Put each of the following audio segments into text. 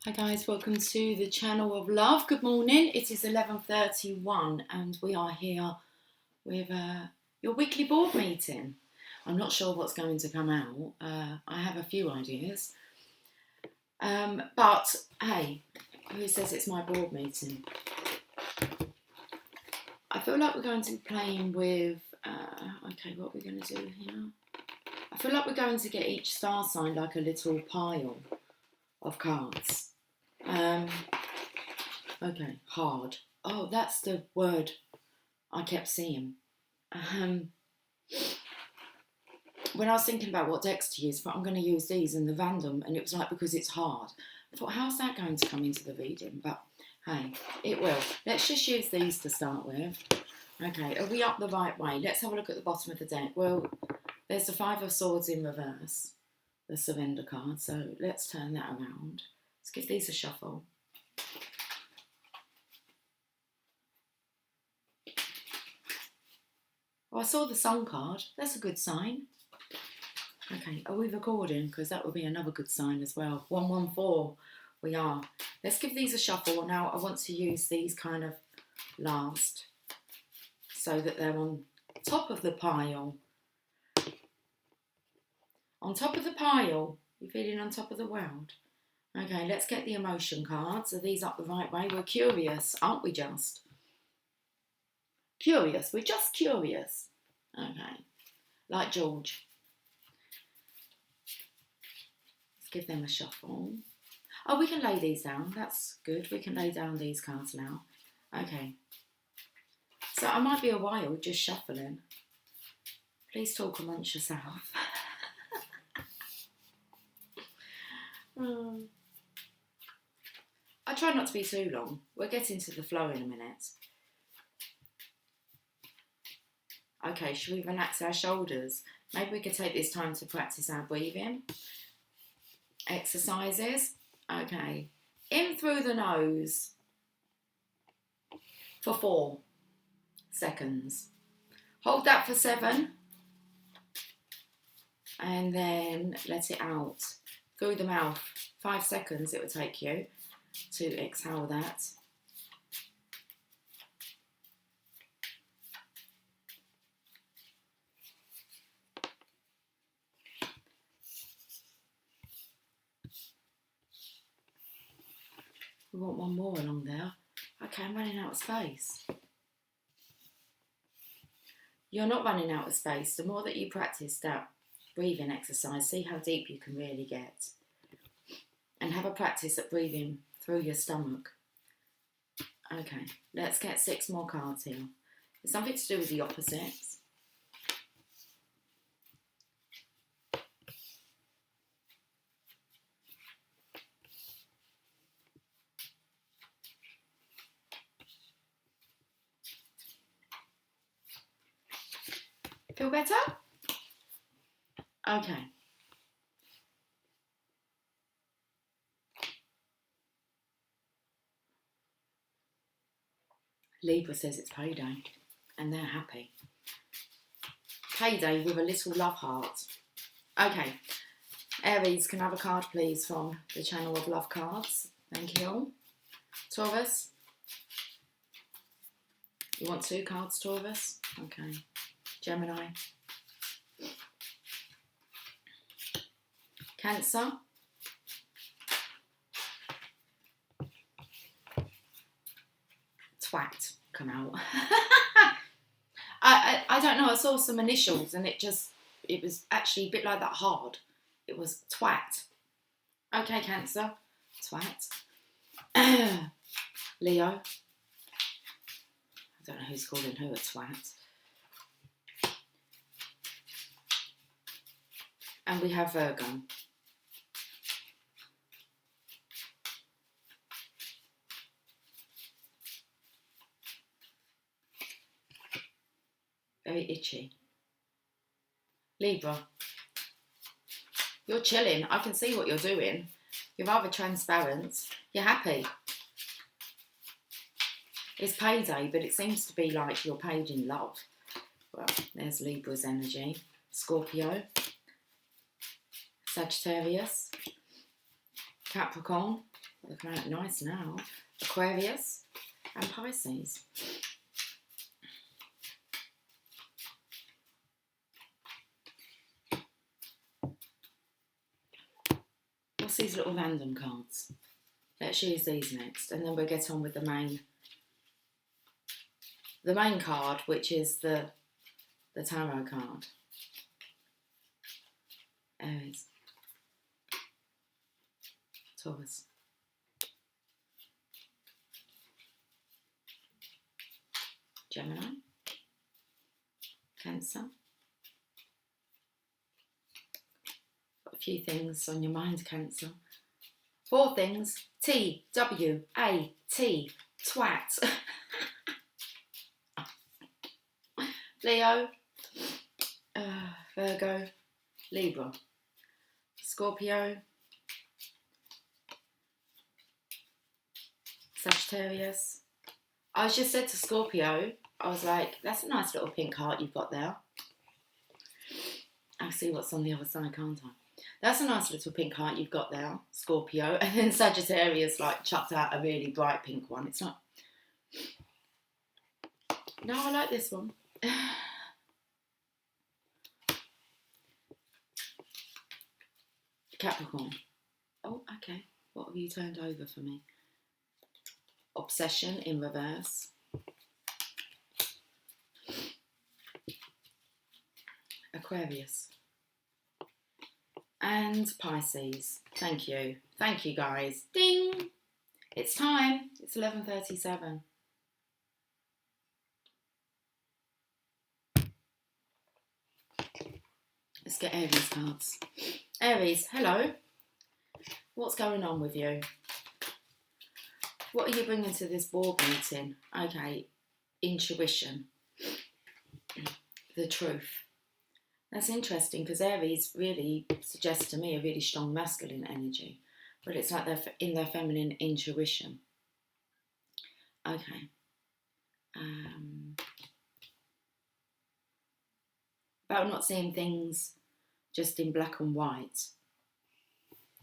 Hi guys, welcome to the channel of love. Good morning. It is 11:31 and we are here with your weekly board meeting. I'm not sure what's going to come out. I have a few ideas. But hey, who says it's my board meeting? I feel like we're going to be playing with, okay, what are we going to do here? I feel like we're going to get each star sign like a little pile of cards. Okay, hard. Oh, that's the word I kept seeing. When I was thinking about what decks to use, but I'm going to use these and the random, and it was like, because it's hard. I thought, how's that going to come into the reading? But hey, it will. Let's just use these to start with. Okay, are we up the right way? Let's have a look at the bottom of the deck. Well, there's the Five of Swords in reverse, the surrender card. So let's turn that around. Let's give these a shuffle. Oh, I saw the Sun card. That's a good sign. Okay, are we recording? Because that would be another good sign as well. 114, we are. Let's give these a shuffle. Now I want to use these kind of last so that they're on top of the pile. On top of the pile. You're feeling on top of the world. Okay, let's get the emotion cards. Are these up the right way? We're curious, aren't we just? Curious. We're just curious. Okay. Like George. Let's give them a shuffle. Oh, we can lay these down. That's good. We can lay down these cards now. Okay. So I might be a while just shuffling. Please talk amongst yourself. I try not to be too long. We'll get into the flow in a minute. Okay, should we relax our shoulders? Maybe we could take this time to practice our breathing. Exercises. Okay. In through the nose for 4 seconds. Hold that for 7. And then let it out through the mouth. 5 seconds it will take you to exhale that. We want one more along there. Okay, I'm running out of space. You're not running out of space. The more that you practice that breathing exercise, see how deep you can really get. And have a practice at breathing through your stomach. Okay, let's get 6 more cards here. It's something to do with the opposites. Feel better? Okay. Libra says it's payday and they're happy. Payday with a little love heart. Okay. Aries, can I have a card please from the channel of love cards? Thank you. Taurus. You want 2 cards, Taurus? Okay. Gemini. Cancer. Twat come out. I don't know, I saw some initials and it was actually a bit like that hard. It was twat. Okay, Cancer. Twat. Leo. I don't know who's calling who a twat. And we have Virgo. Very itchy. Libra. You're chilling. I can see what you're doing. You're rather transparent. You're happy. It's payday, but it seems to be like you're paid in love. Well, there's Libra's energy. Scorpio. Sagittarius. Capricorn. Looking out nice now. Aquarius and Pisces. What's these little random cards? Let's use these next, and then we'll get on with the main card, which is the tarot card. Aries, Taurus, Gemini, Cancer. Got a few things on your mind, Cancer. 4 things. TWAT, twat. Leo, Virgo, Libra, Scorpio, Sagittarius. I just said to Scorpio, I was like, that's a nice little pink heart you've got there. I'll see what's on the other side, can't I? That's a nice little pink heart you've got there, Scorpio. And then Sagittarius like chucked out a really bright pink one. It's like, no, I like this one. Capricorn. Oh, okay. What have you turned over for me? Obsession in reverse. Aquarius. And Pisces. Thank you. Thank you, guys. Ding! It's time. It's 11:37. Let's get Aries cards. Aries, hello. What's going on with you? What are you bringing to this board meeting? Okay, intuition. The truth. That's interesting because Aries really suggests to me a really strong masculine energy, but it's like they're in their feminine intuition. Okay. About not seeing things just in black and white.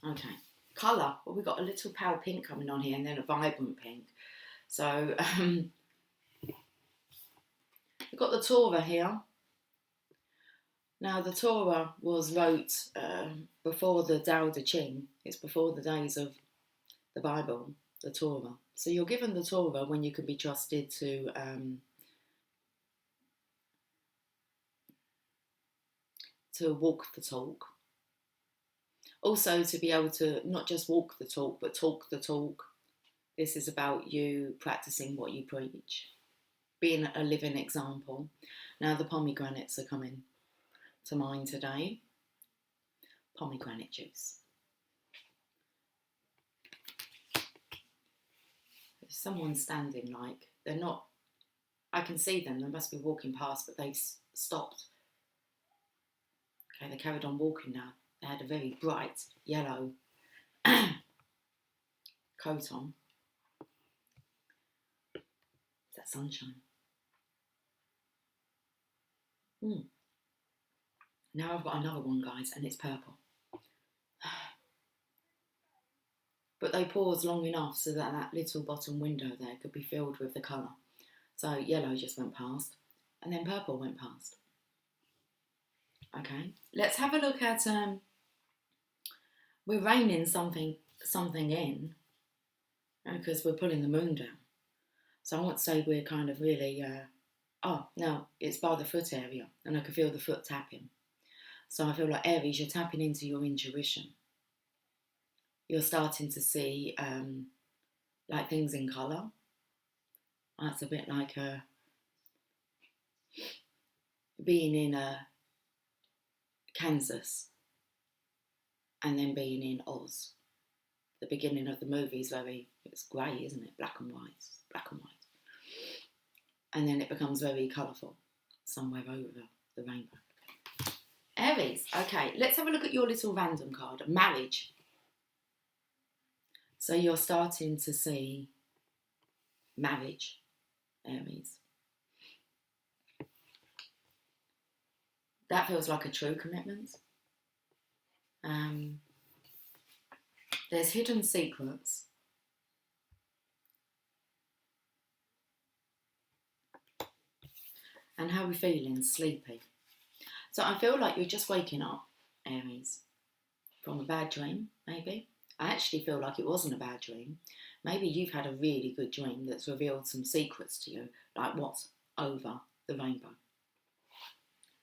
Okay. Colour. Well, we've got a little pale pink coming on here and then a vibrant pink. So, we've got the Torah here. Now, the Torah was wrote before the Tao Te Ching. It's before the days of the Bible, the Torah. So you're given the Torah when you can be trusted to walk the talk. Also to be able to not just walk the talk, but talk the talk. This is about you practicing what you preach. Being a living example. Now the pomegranates are coming to mind today. Pomegranate juice. There's someone standing like, they're not, I can see them, they must be walking past, but they've stopped. Okay, they carried on walking now. They had a very bright yellow coat on. Is that sunshine? Now I've got another one, guys, and it's purple. But they paused long enough so that that little bottom window there could be filled with the colour. So yellow just went past, and then purple went past. Okay, let's have a look at, we're reining something in, because we're pulling the moon down. So I want to say we're kind of really, oh, no, it's by the foot area, and I can feel the foot tapping. So I feel like Aries, you're tapping into your intuition. You're starting to see, like things in colour. That's a bit like being in Kansas and then being in Oz. The beginning of the movie is it's grey, isn't it? Black and white. And then it becomes very colourful somewhere over the rainbow. Aries, okay, let's have a look at your little random card, marriage. So you're starting to see marriage, Aries. That feels like a true commitment. There's hidden secrets And how are we feeling? Sleepy. So I feel like you're just waking up, Aries, from a bad dream, maybe. I actually feel like it wasn't a bad dream. Maybe you've had a really good dream that's revealed some secrets to you, like what's over the rainbow.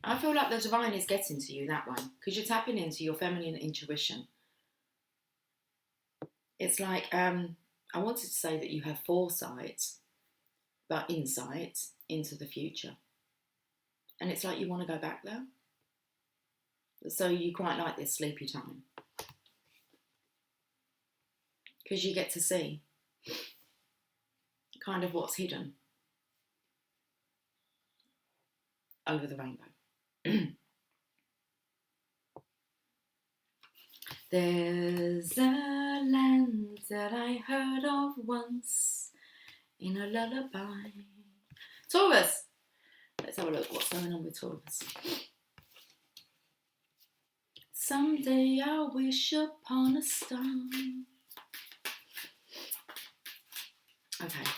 I feel like the divine is getting to you that way because you're tapping into your feminine intuition. It's like, I wanted to say that you have foresight, but insight into the future. And it's like you want to go back there. So you quite like this sleepy time. Because you get to see kind of what's hidden over the rainbow. There's a land that I heard of once in a lullaby. Taurus! Let's have a look what's going on with Taurus. Someday I'll wish upon a star. Okay,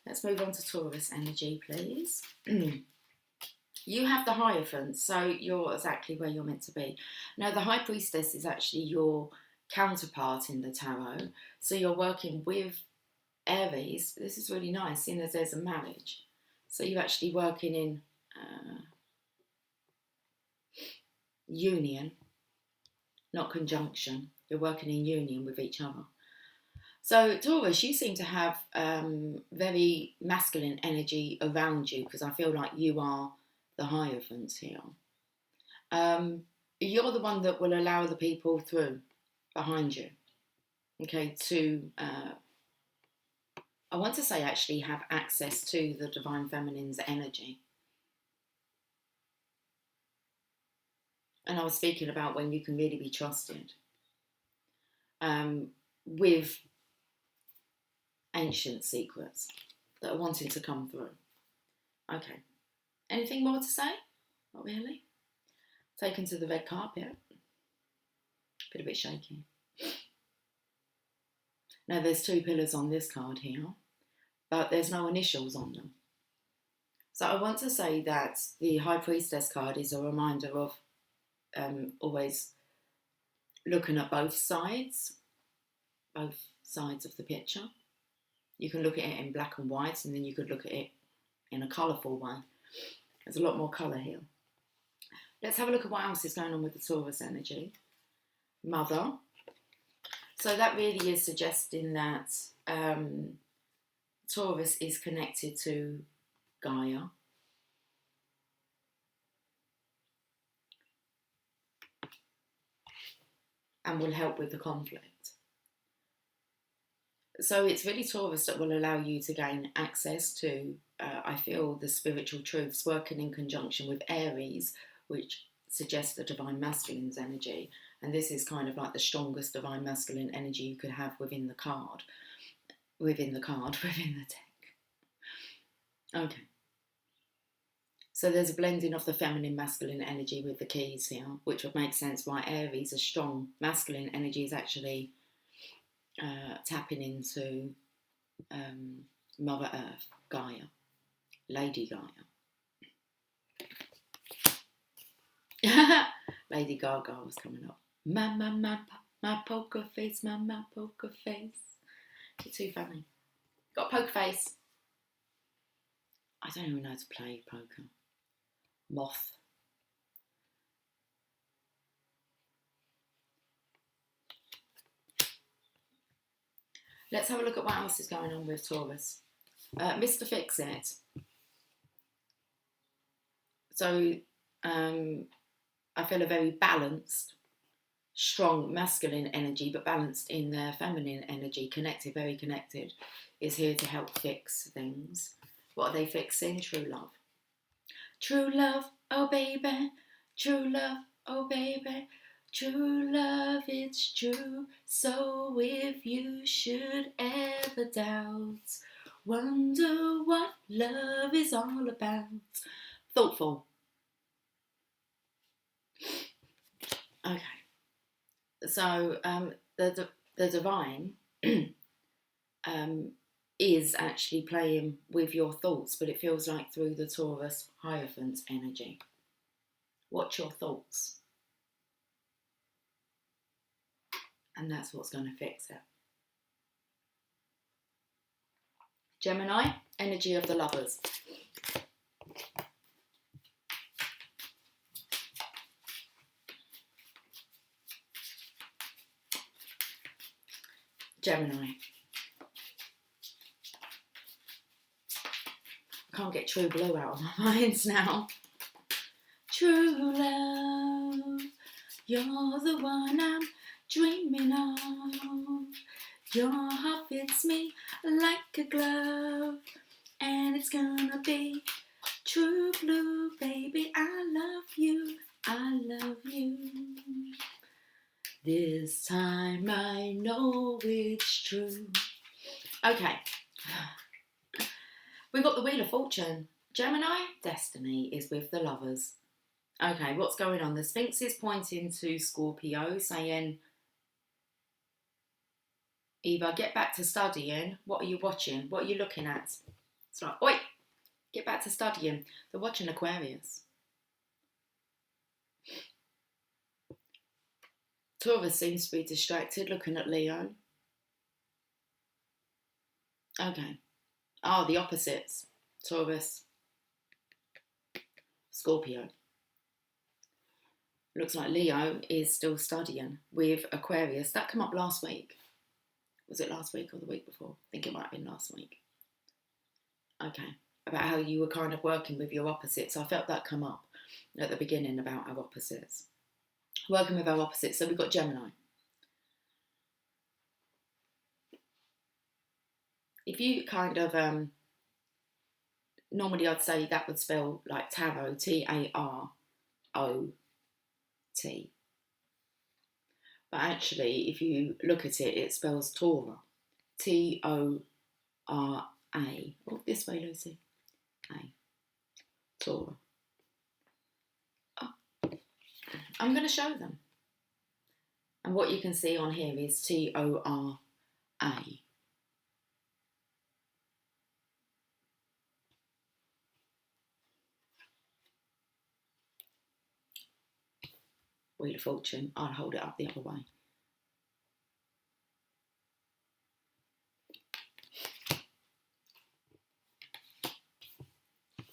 let's move on to Taurus energy, please. You have the Hierophant, so you're exactly where you're meant to be. Now, the High Priestess is actually your counterpart in the tarot. So you're working with Aries. This is really nice, seeing as there's a marriage. So you're actually working in union, not conjunction. You're working in union with each other. So Taurus, you seem to have very masculine energy around you because I feel like you are the Hierophant here. You're the one that will allow the people through behind you, okay, to, I want to say actually have access to the Divine Feminine's energy. And I was speaking about when you can really be trusted with ancient secrets that are wanting to come through. Okay. Anything more to say? Not really. Taken to the red carpet. Bit a bit shaky. Now there's 2 pillars on this card here, but there's no initials on them. So I want to say that the High Priestess card is a reminder of always looking at both sides of the picture. You can look at it in black and white, and then you could look at it in a colourful way. There's a lot more colour here. Let's have a look at what else is going on with the Taurus energy. Mother. So that really is suggesting that Taurus is connected to Gaia. And will help with the conflict. So it's really Taurus that will allow you to gain access to, I feel, the spiritual truths, working in conjunction with Aries, which suggests the Divine Masculine's energy. And this is kind of like the strongest Divine Masculine energy you could have within the deck. Okay. So there's a blending of the feminine masculine energy with the keys here, which would make sense why Aries, a strong masculine energy, is actually tapping into Mother Earth, Gaia, Lady Gaia. Lady Gaga was coming up. My poker face, my poker face. You're too funny. Got a poker face. I don't even know how to play poker. Moth. Let's have a look at what else is going on with Taurus. Mr. Fix-It. So I feel a very balanced, strong masculine energy, but balanced in their feminine energy, connected, very connected, is here to help fix things. What are they fixing? True love. True love, oh baby. True love, oh baby. True love, it's true. So if you should ever doubt, wonder what love is all about. Thoughtful. Okay. So the divine is actually playing with your thoughts, but it feels like through the Taurus Hierophant energy. Watch your thoughts. And that's what's going to fix it. Gemini, energy of the lovers. Gemini. I can't get True Blue out of my minds now. True love, you're the one I'm dreaming of. Your heart fits me like a glove, and it's gonna be true blue, baby. I love you, I love you. This time I know it's true. Okay. We've got the Wheel of Fortune. Gemini, destiny is with the lovers. Okay, what's going on? The Sphinx is pointing to Scorpio, saying, either get back to studying. What are you watching? What are you looking at? It's like, oi, get back to studying. They're watching Aquarius. Taurus seems to be distracted, looking at Leo. Okay. Oh, the opposites. Taurus, Scorpio. Looks like Leo is still studying with Aquarius. That came up last week. Was it last week or the week before? I think it might have been last week. Okay. About how you were kind of working with your opposites. I felt that come up at the beginning about our opposites. Working with our opposites. So we've got Gemini. If you kind of, normally I'd say that would spell like tarot, T-A-R-O-T. But actually, if you look at it, it spells Torah, T-O-R-A. Oh, this way, Lucy. A. Torah. Oh. I'm going to show them. And what you can see on here is T-O-R-A. Wheel of Fortune. I'll hold it up the other way.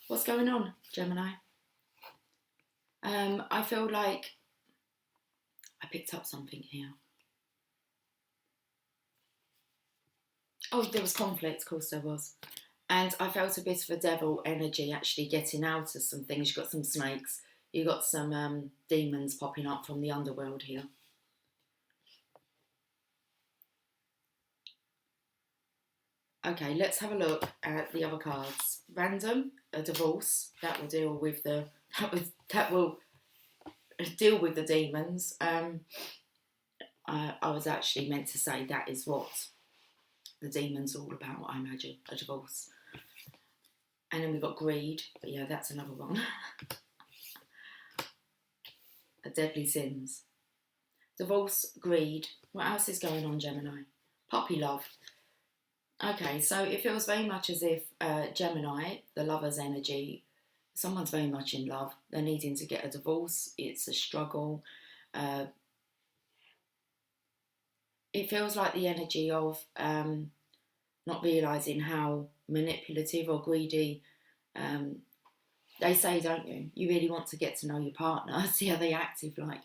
What's going on, Gemini? I feel like I picked up something here. Oh, there was conflict, of course there was. And I felt a bit of a devil energy actually getting out of some things. You've got some snakes. You've got some demons popping up from the underworld here. Okay, let's have a look at the other cards. Random, a divorce. That will deal with the demons. I was actually meant to say that is what the demon's all about, I imagine, a divorce. And then we've got greed, but yeah, that's another one. A deadly sins. Divorce, greed. What else is going on, Gemini? Puppy love. Okay, so it feels very much as if Gemini, the lover's energy, someone's very much in love. They're needing to get a divorce. It's a struggle. It feels like the energy of not realising how manipulative or greedy they say, don't you? You really want to get to know your partner, see how they act if like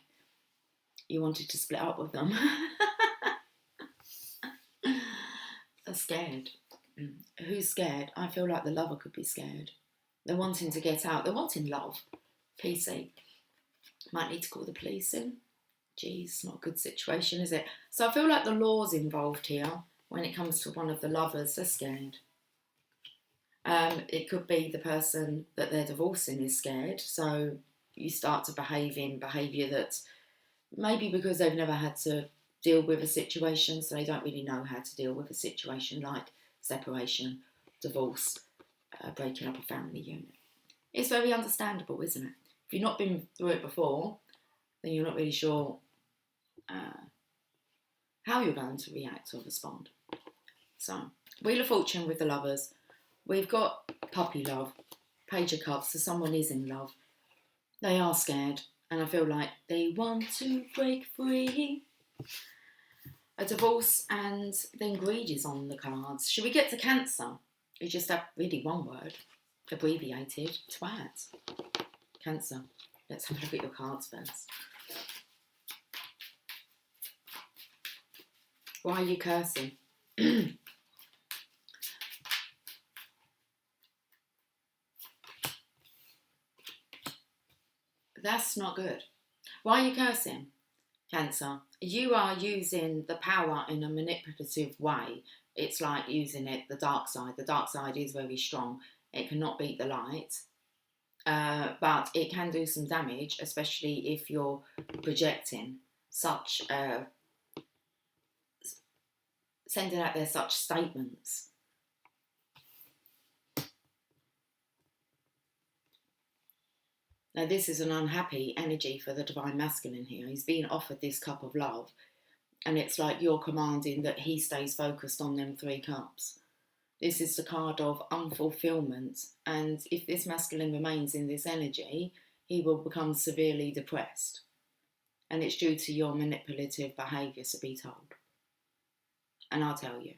you wanted to split up with them. They're scared. Who's scared? I feel like the lover could be scared. They're wanting to get out. They're wanting love. PC. Might need to call the police in. Geez, not a good situation, is it? So I feel like the law's involved here when it comes to one of the lovers. They're scared. It could be the person that they're divorcing is scared. So you start to behave in behaviour that maybe because they've never had to deal with a situation, so they don't really know how to deal with a situation like separation, divorce, breaking up a family unit. It's very understandable, isn't it? If you've not been through it before, then you're not really sure how you're going to react or respond. So Wheel of Fortune with the Lovers. We've got puppy love. Page of Cups, so someone is in love. They are scared, and I feel like they want to break free. A divorce, and then greed is on the cards. Should we get to Cancer? You just have really one word, abbreviated, twat. Cancer. Let's have a look at your cards first. Why are you cursing? That's not good. Why are you cursing? Cancer. You are using the power in a manipulative way. It's like using it, the dark side. The dark side is very strong. It cannot beat the light. But it can do some damage, especially if you're projecting such, sending out there such statements. Now, this is an unhappy energy for the Divine Masculine here. He's being offered this cup of love, and it's like you're commanding that he stays focused on them 3 cups. This is the card of unfulfillment, and if this masculine remains in this energy, he will become severely depressed. And it's due to your manipulative behaviour, so be told. And I'll tell you.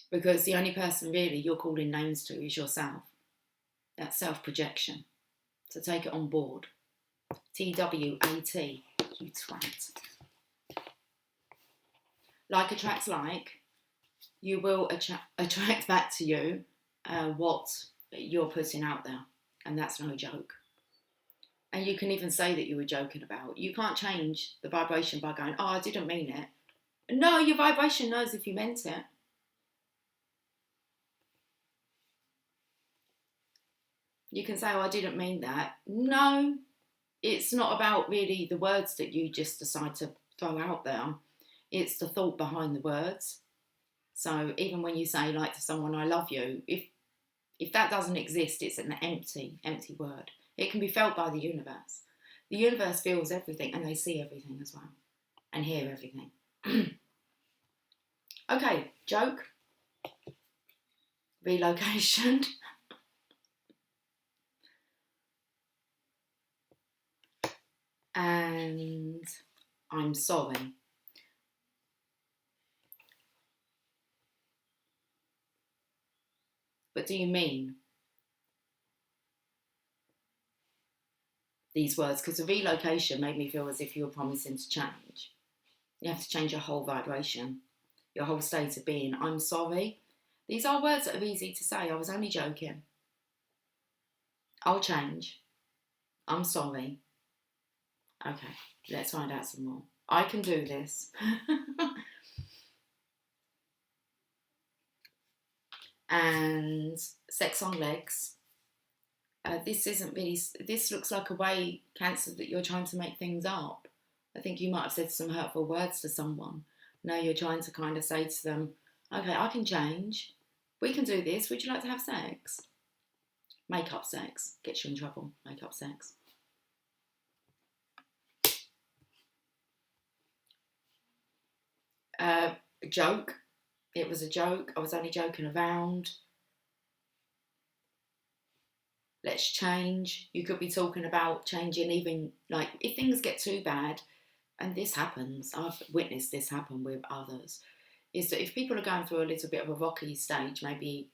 Because the only person really you're calling names to is yourself. That's self-projection. So take it on board. TWAT, you twat. Like attracts like. You will attract back to you what you're putting out there. And that's no joke. And you can even say that you were joking about. You can't change the vibration by going, oh, I didn't mean it. No, your vibration knows if you meant it. You can say, oh, I didn't mean that. No, it's not about really the words that you just decide to throw out there. It's the thought behind the words. So even when you say, like, to someone, I love you, if that doesn't exist, it's an empty word. It can be felt by the universe. The universe feels everything, and they see everything as well, and hear everything. Okay, joke. Relocation. And I'm sorry. But do you mean these words? Because the relocation made me feel as if you were promising to change. You have to change your whole vibration, your whole state of being. I'm sorry. These are words that are easy to say. I was only joking. I'll change. I'm sorry. Okay, let's find out some more. I can do this. And sex on legs. This isn't really, this looks like a way, Cancer, that you're trying to make things up. I think you might have said some hurtful words to someone. Now you're trying to kind of say to them, okay, I can change. We can do this. Would you like to have sex? Make up sex. Gets you in trouble. Make up sex. Joke. It was a joke. I was only joking around. Let's change. You could be talking about changing, even like if things get too bad, and this happens, I've witnessed this happen with others, is that if people are going through a little bit of a rocky stage, maybe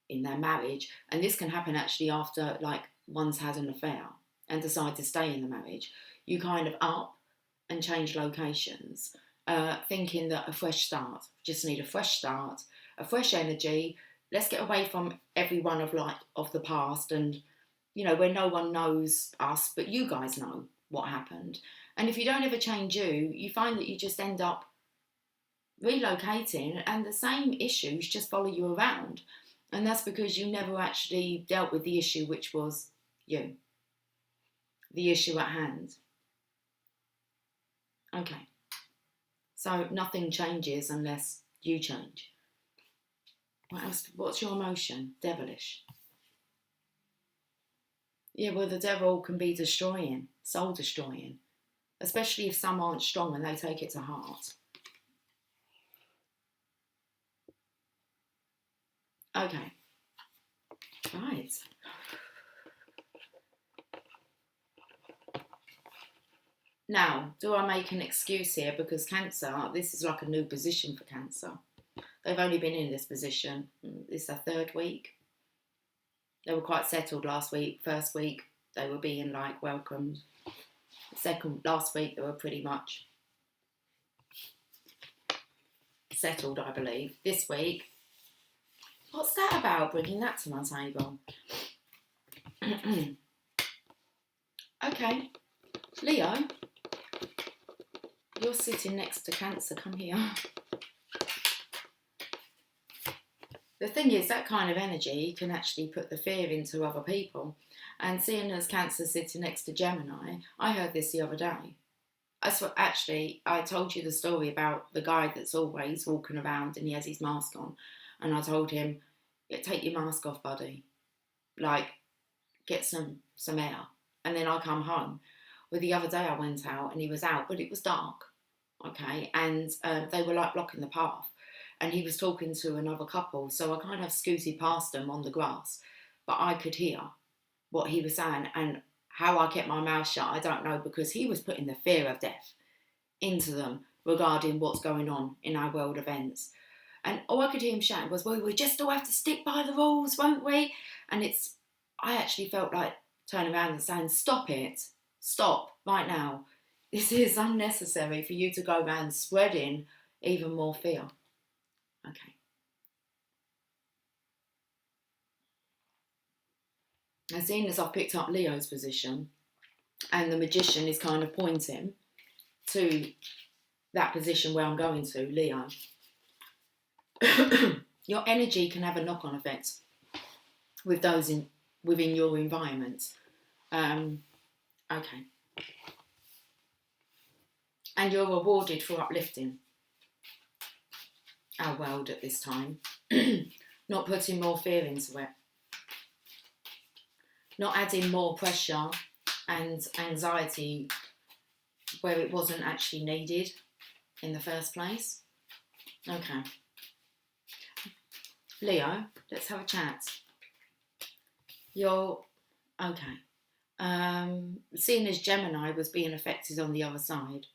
in their marriage, and this can happen actually after like one's had an affair and decide to stay in the marriage, you kind of up and change locations, thinking that a fresh start, just need a fresh start, a fresh energy. Let's get away from everyone of the past, and you know, where no one knows us, but you guys know what happened. And if you don't ever change you find that you just end up relocating, and the same issues just follow you around. And that's because you never actually dealt with the issue, which was you, the issue at hand. Okay. So nothing changes unless you change. What else? What's your emotion? Devilish. Yeah, well, the devil can be destroying, soul destroying, especially if some aren't strong and they take it to heart. Okay. Right. Now, do I make an excuse here? Because Cancer, this is like a new position for Cancer. They've only been in this position. This is their third week. They were quite settled last week. First week, they were being like welcomed. Last week, they were pretty much settled, I believe. This week, what's that about, bringing that to my table? Okay, Leo, you're sitting next to Cancer. Come here. The thing is, that kind of energy can actually put the fear into other people. And seeing as Cancer sitting next to Gemini, I heard this the other day. I told you the story about the guy that's always walking around and he has his mask on. And I told him, take your mask off, buddy. Like, get some air. And then I come home. Well, the other day I went out and he was out, but it was dark. Okay. And they were like blocking the path. And he was talking to another couple. So I kind of scooted past them on the grass. But I could hear what he was saying. And how I kept my mouth shut, I don't know, because he was putting the fear of death into them regarding what's going on in our world events. And all I could hear him shouting was, well, we just all have to stick by the rules, won't we? And I actually felt like turning around and saying, stop it. Stop right now. This is unnecessary for you to go around spreading even more fear. Okay. As soon as I've picked up Leo's position and the Magician is kind of pointing to that position where I'm going to, Leo, your energy can have a knock-on effect with those within your environment. Okay. And you're rewarded for uplifting our world at this time. Not putting more fear into it. Not adding more pressure and anxiety where it wasn't actually needed in the first place. Okay. Leo, let's have a chat. You're okay. Seeing as Gemini was being affected on the other side,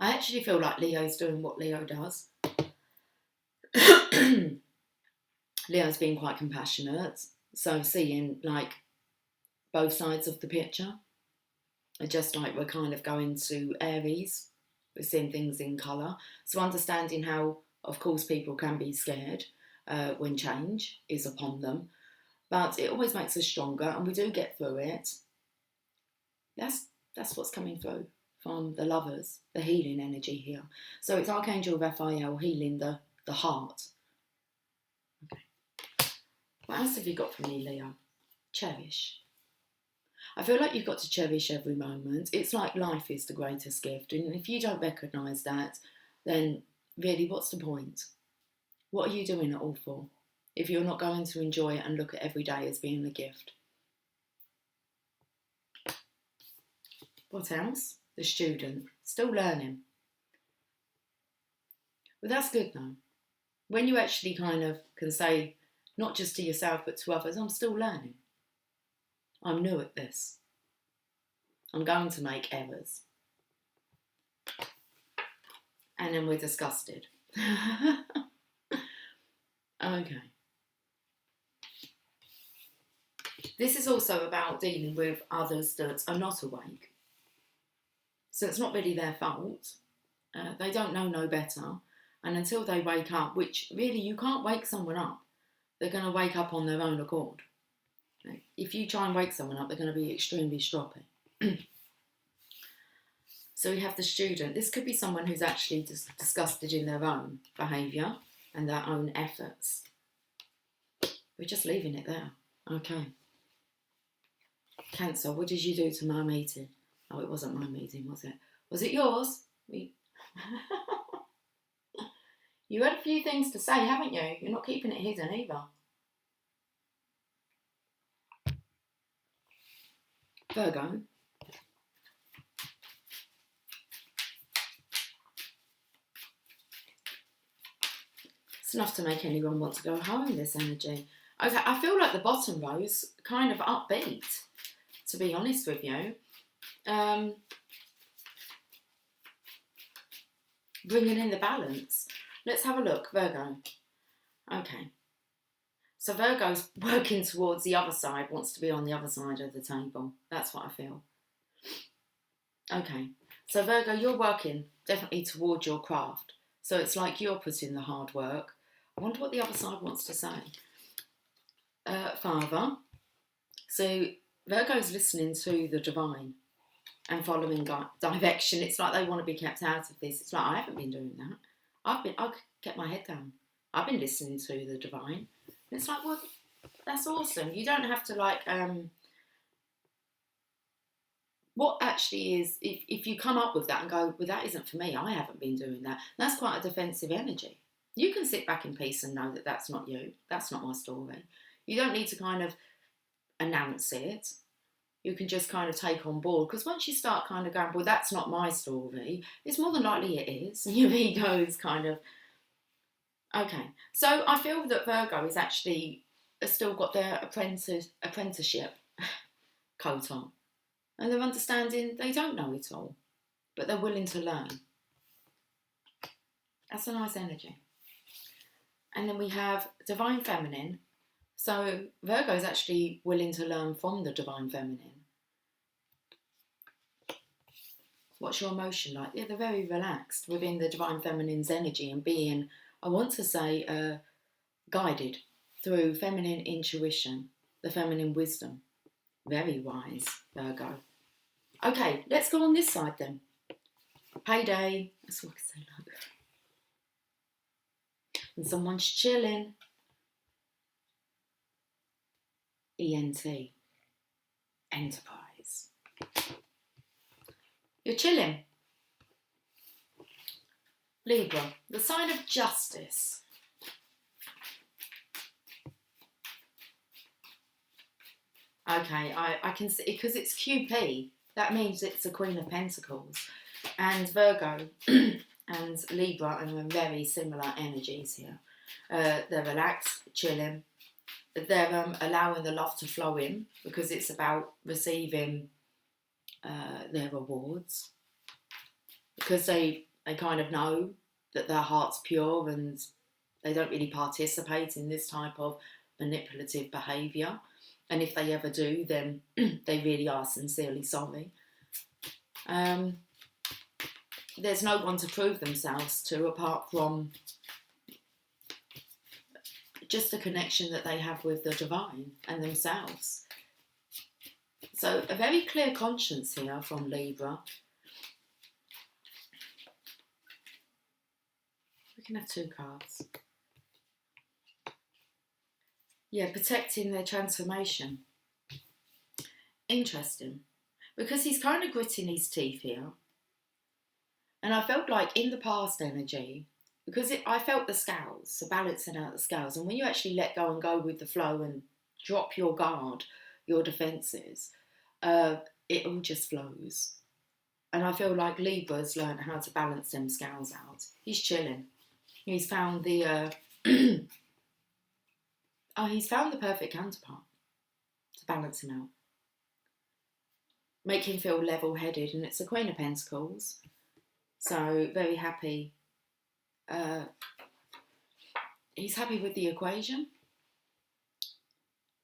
I actually feel like Leo's doing what Leo does. Leo's being quite compassionate, so seeing like both sides of the picture. Just like we're kind of going to Aries, we're seeing things in colour. So understanding how, of course, people can be scared when change is upon them, but it always makes us stronger, and we do get through it. That's what's coming through from the Lovers, the healing energy here. So it's Archangel Raphael healing the heart. Okay. What else have you got for me, Leo? Cherish. I feel like you've got to cherish every moment. It's like life is the greatest gift. And if you don't recognise that, then really, what's the point? What are you doing it all for? If you're not going to enjoy it and look at every day as being a gift. What else? The student. Still learning. But that's good though. When you actually kind of can say, not just to yourself, but to others, I'm still learning. I'm new at this. I'm going to make errors. And then we're disgusted. Okay. This is also about dealing with others that are not awake. So it's not really their fault. They don't know no better. And until they wake up, which really you can't wake someone up, they're going to wake up on their own accord. If you try and wake someone up, they're going to be extremely stroppy. So we have the student. This could be someone who's actually disgusted in their own behaviour and their own efforts. We're just leaving it there. Okay. Cancer, what did you do to my meeting? Oh, it wasn't my meeting, was it? Was it yours? You had a few things to say, haven't you? You're not keeping it hidden either. Virgo. It's enough to make anyone want to go home, this energy. Okay, I feel like the bottom row's kind of upbeat, to be honest with you. Bringing in the balance. Let's have a look, Virgo. Okay. So Virgo's working towards the other side, wants to be on the other side of the table. That's what I feel. Okay. So Virgo, you're working definitely towards your craft. So it's like you're putting the hard work. I wonder what the other side wants to say. Father. So Virgo's listening to the divine and following direction. It's like they want to be kept out of this. It's like, I haven't been doing that. I've kept my head down. I've been listening to the divine. And it's like, well, that's awesome. You don't have to like, what actually is, if you come up with that and go, well, that isn't for me, I haven't been doing that. That's quite a defensive energy. You can sit back in peace and know that that's not you. That's not my story. You don't need to kind of announce it. You can just kind of take on board, because once you start kind of going, well, that's not my story, it's more than likely it is. And your ego is kind of, okay. So I feel that Virgo is actually still got their apprenticeship coat on. And they're understanding they don't know it all, but they're willing to learn. That's a nice energy. And then we have Divine Feminine. So Virgo is actually willing to learn from the Divine Feminine. What's your emotion like? Yeah, they're very relaxed within the Divine Feminine's energy and being, I want to say, guided through feminine intuition, the feminine wisdom. Very wise, Virgo. Okay, let's go on this side then. Payday. That's what I can say. Look. And someone's chilling. ENT. Enterprise. You're chilling. Libra, the sign of justice. Okay, I can see, because it's QP, that means it's a Queen of Pentacles. And Virgo and Libra are in very similar energies here. They're relaxed, chilling. They're allowing the love to flow in, because it's about receiving their rewards, because they kind of know that their heart's pure and they don't really participate in this type of manipulative behaviour, and if they ever do, then they really are sincerely sorry. There's no one to prove themselves to apart from just the connection that they have with the divine and themselves. So a very clear conscience here from Libra. We can have 2 cards. Yeah, protecting their transformation. Interesting. Because he's kind of gritting his teeth here. And I felt like in the past energy, because I felt the scales, so balancing out the scales. And when you actually let go and go with the flow and drop your guard, your defences, it all just flows. And I feel like Libra's learned how to balance them scales out. He's chilling. He's found the he's found the perfect counterpart to balance him out. Make him feel level-headed, and it's the Queen of Pentacles. So very happy. He's happy with the equation.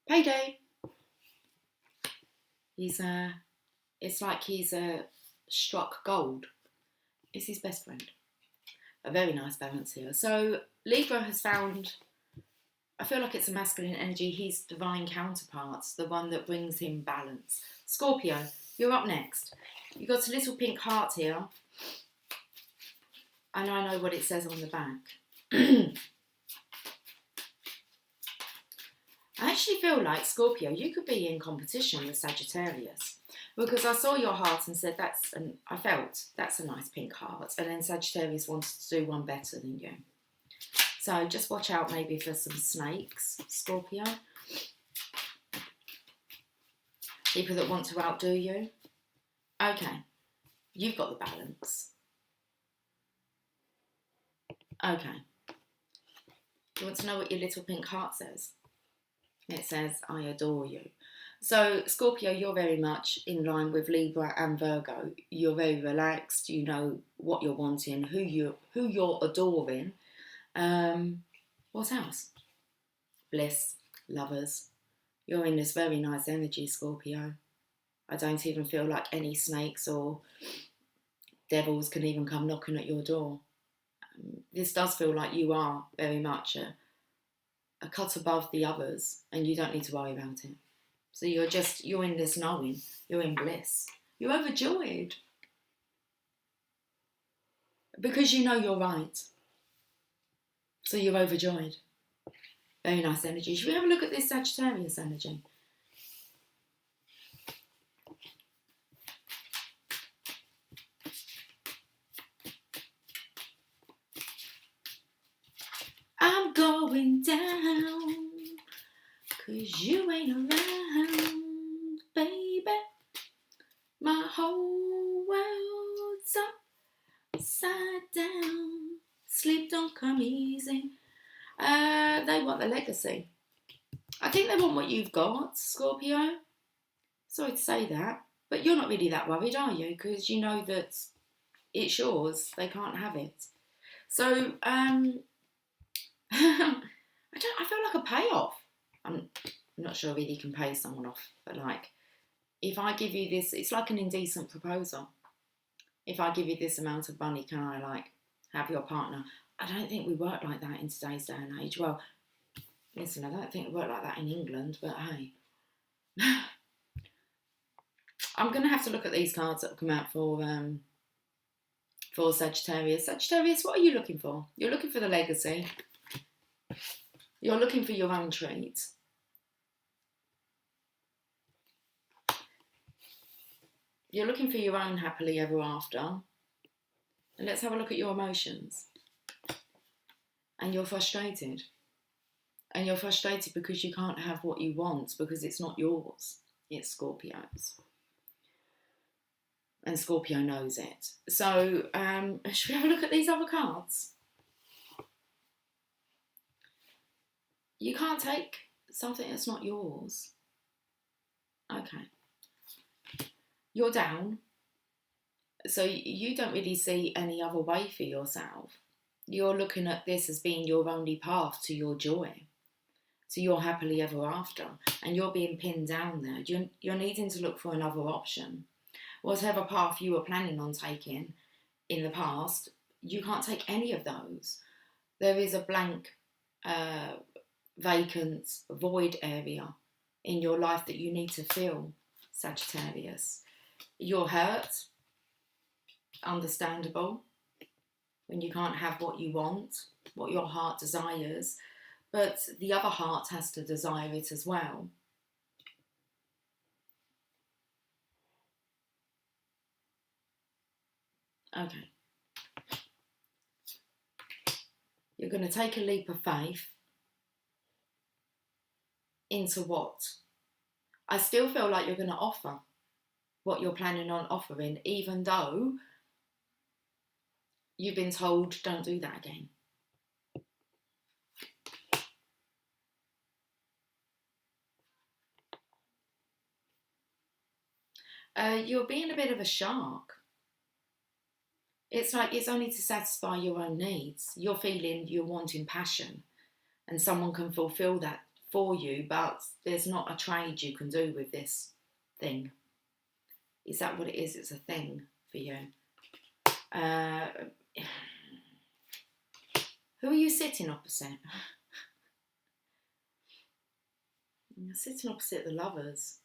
Payday. He's it's like he's struck gold. It's his best friend. A very nice balance here. So Libra has found, I feel like it's a masculine energy, his divine counterparts, the one that brings him balance. Scorpio, you're up next. You've got a little pink heart here. And I know what it says on the back. I actually feel like, Scorpio, you could be in competition with Sagittarius, because I saw your heart and said I felt that's a nice pink heart, and then Sagittarius wanted to do one better than you. So just watch out maybe for some snakes, Scorpio. People that want to outdo you. Okay, you've got the balance. Okay. Do you want to know what your little pink heart says? It says, I adore you. So, Scorpio, you're very much in line with Libra and Virgo. You're very relaxed. You know what you're wanting, who you're adoring. What else? Bliss, lovers. You're in this very nice energy, Scorpio. I don't even feel like any snakes or devils can even come knocking at your door. This does feel like you are very much a cut above the others, and you don't need to worry about it. So you're in this knowing, you're in bliss. You're overjoyed because you know you're right. So you're overjoyed. Very nice energy. Should we have a look at this Sagittarius energy? I'm going down, 'cause you ain't around, baby. My whole world's upside down. Sleep don't come easy. They want the legacy. I think they want what you've got, Scorpio. Sorry to say that, but you're not really that worried, are you? Because you know that it's yours. They can't have it. So, I feel like a payoff. I'm not sure if you can pay someone off, but like, if I give you this, it's like an indecent proposal. If I give you this amount of money, can I like have your partner? I don't think we work like that in today's day and age. Well, listen, I don't think we work like that in England, but hey. I'm going to have to look at these cards that have come out for Sagittarius. Sagittarius, what are you looking for? You're looking for the legacy. You're looking for your own treat. You're looking for your own happily ever after. And let's have a look at your emotions. And you're frustrated. And you're frustrated because you can't have what you want because it's not yours. It's Scorpio's. And Scorpio knows it. So, should we have a look at these other cards? You can't take something that's not yours. Okay. You're down. So you don't really see any other way for yourself. You're looking at this as being your only path to your joy, to your happily ever after. And you're being pinned down there. You're needing to look for another option. Whatever path you were planning on taking in the past, you can't take any of those. There is a blank, vacant, void area in your life that you need to fill, Sagittarius. You're hurt, understandable, when you can't have what you want, what your heart desires, but the other heart has to desire it as well. Okay. You're going to take a leap of faith into what? I still feel like you're going to offer what you're planning on offering, even though you've been told don't do that again. You're being a bit of a shark. It's like it's only to satisfy your own needs. You're feeling you're wanting passion and someone can fulfill that for you, but there's not a trade you can do with this thing. Is that what it is? It's a thing for you. Who are you sitting opposite? You're sitting opposite the lovers.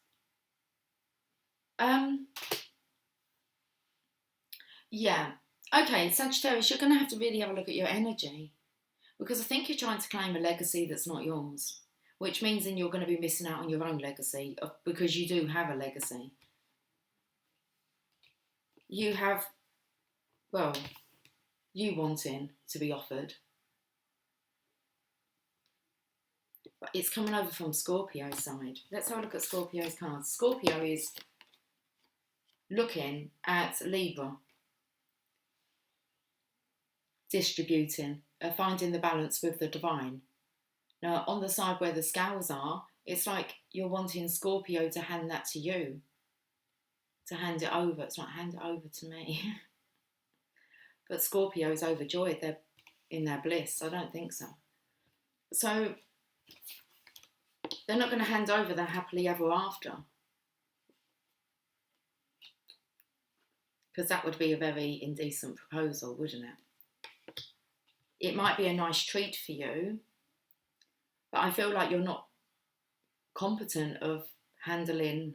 Yeah. Okay, Sagittarius, you're going to have to really have a look at your energy because I think you're trying to claim a legacy that's not yours, which means then you're going to be missing out on your own legacy because you do have a legacy. You have, well, you wanting to be offered. But it's coming over from Scorpio's side. Let's have a look at Scorpio's cards. Scorpio is looking at Libra. Distributing, finding the balance with the divine. Now, on the side where the scales are, It's like you're wanting Scorpio to hand that to you, to hand it over. It's like, hand it over to me. But Scorpio is overjoyed. They're in their bliss. I don't think so. So they're not going to hand over their happily ever after, because that would be a very indecent proposal, wouldn't it? It might be a nice treat for you, but I feel like you're not competent of handling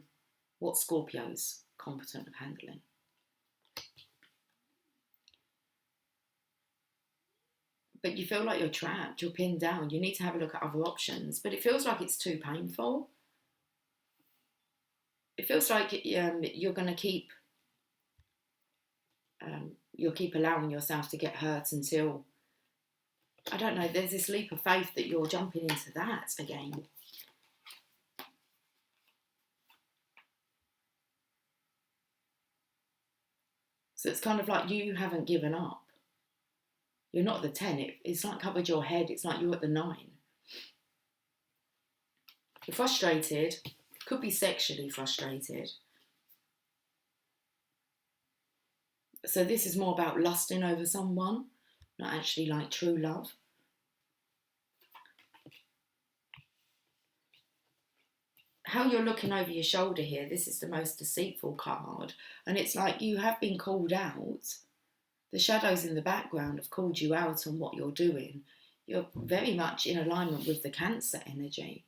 what Scorpio's competent of handling. But you feel like you're trapped, you're pinned down. You need to have a look at other options, but it feels like it's too painful. It feels like you're going to keep, you'll keep allowing yourself to get hurt until, I don't know, there's this leap of faith that you're jumping into that again. So it's kind of like you haven't given up. You're not the 10. It's like covered your head. It's like you're at the 9. You're frustrated. Could be sexually frustrated. So this is more about lusting over someone, not actually like true love. How you're looking over your shoulder here, this is the most deceitful card. And it's like you have been called out. The shadows in the background have called you out on what you're doing. You're very much in alignment with the Cancer energy.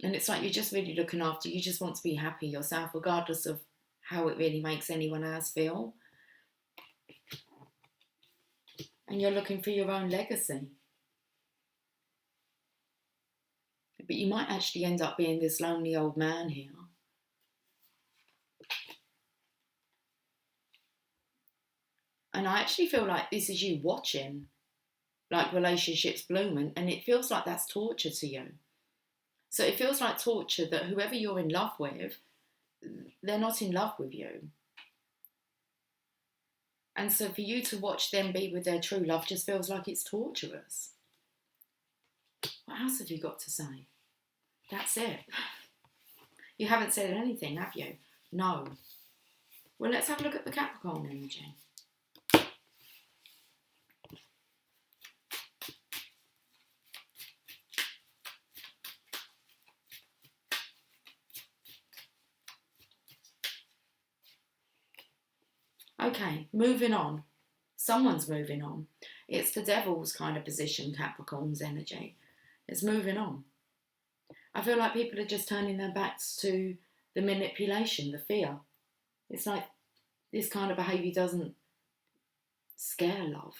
And it's like you're just really looking after, you just want to be happy yourself, regardless of how it really makes anyone else feel. And you're looking for your own legacy. But you might actually end up being this lonely old man here. And I actually feel like this is you watching, like, relationships bloom, and it feels like that's torture to you. So it feels like torture that whoever you're in love with, they're not in love with you. And so for you to watch them be with their true love just feels like it's torturous. What else have you got to say? That's it. You haven't said anything, have you? No. Well, let's have a look at the Capricorn energy. Okay, moving on. Someone's moving on. It's the Devil's kind of position, Capricorn's energy. It's moving on. I feel like people are just turning their backs to the manipulation, the fear. It's like this kind of behaviour doesn't scare love.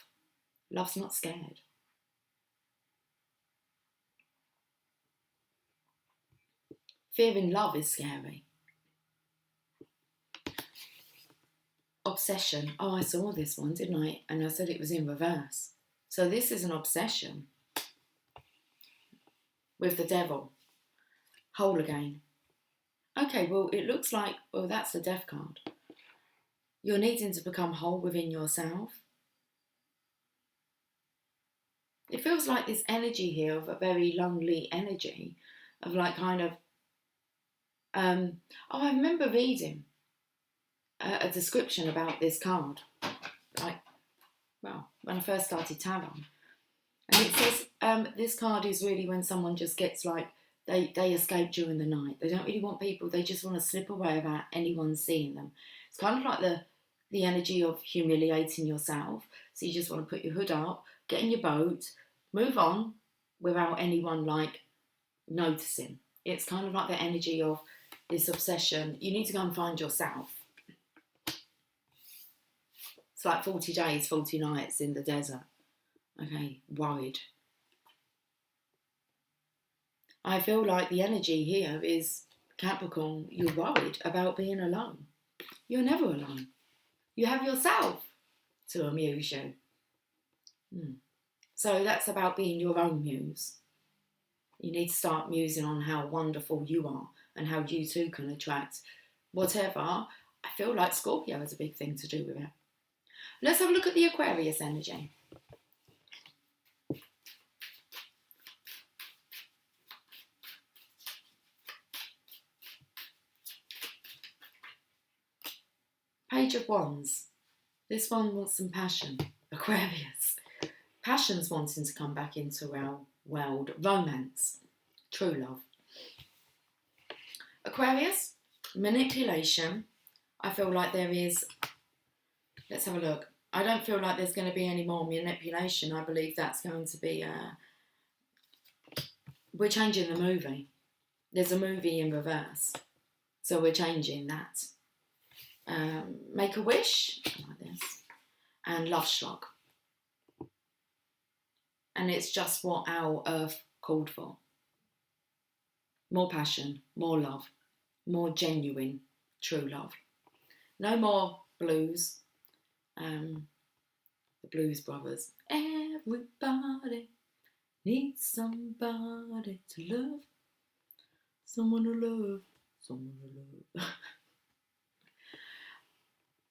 Love's not scared. Fear in love is scary. Obsession. Oh, I saw this one, didn't I? And I said it was in reverse. So this is an obsession with the Devil. Whole again. Okay, well, it looks like, well, that's the Death card. You're needing to become whole within yourself. It feels like this energy here of a very lonely energy, of like kind of, I remember reading a description about this card, like, well, when I first started tarot. And it says this card is really when someone just gets like, they escape during the night. They don't really want people, they just want to slip away without anyone seeing them. It's kind of like the energy of humiliating yourself. So you just want to put your hood up, get in your boat, move on without anyone like noticing. It's kind of like the energy of this obsession. You need to go and find yourself. It's like 40 days, 40 nights in the desert. Okay, worried. I feel like the energy here is, Capricorn, you're worried about being alone. You're never alone. You have yourself to amuse you. So that's about being your own muse. You need to start musing on how wonderful you are and how you too can attract whatever. I feel like Scorpio has a big thing to do with it. Let's have a look at the Aquarius energy. Page of Wands. This one wants some passion. Aquarius. Passion's wanting to come back into our world. Romance. True love. Aquarius. Manipulation. I feel like there is... Let's have a look. I don't feel like there's going to be any more manipulation. I believe that's going to be... We're changing the movie. There's a movie in reverse. So we're changing that. Make a wish, like this, and love struck. And it's just what our earth called for. More passion, more love, more genuine, true love. No more blues. The Blues Brothers. Everybody needs somebody to love. Someone to love. Someone to love.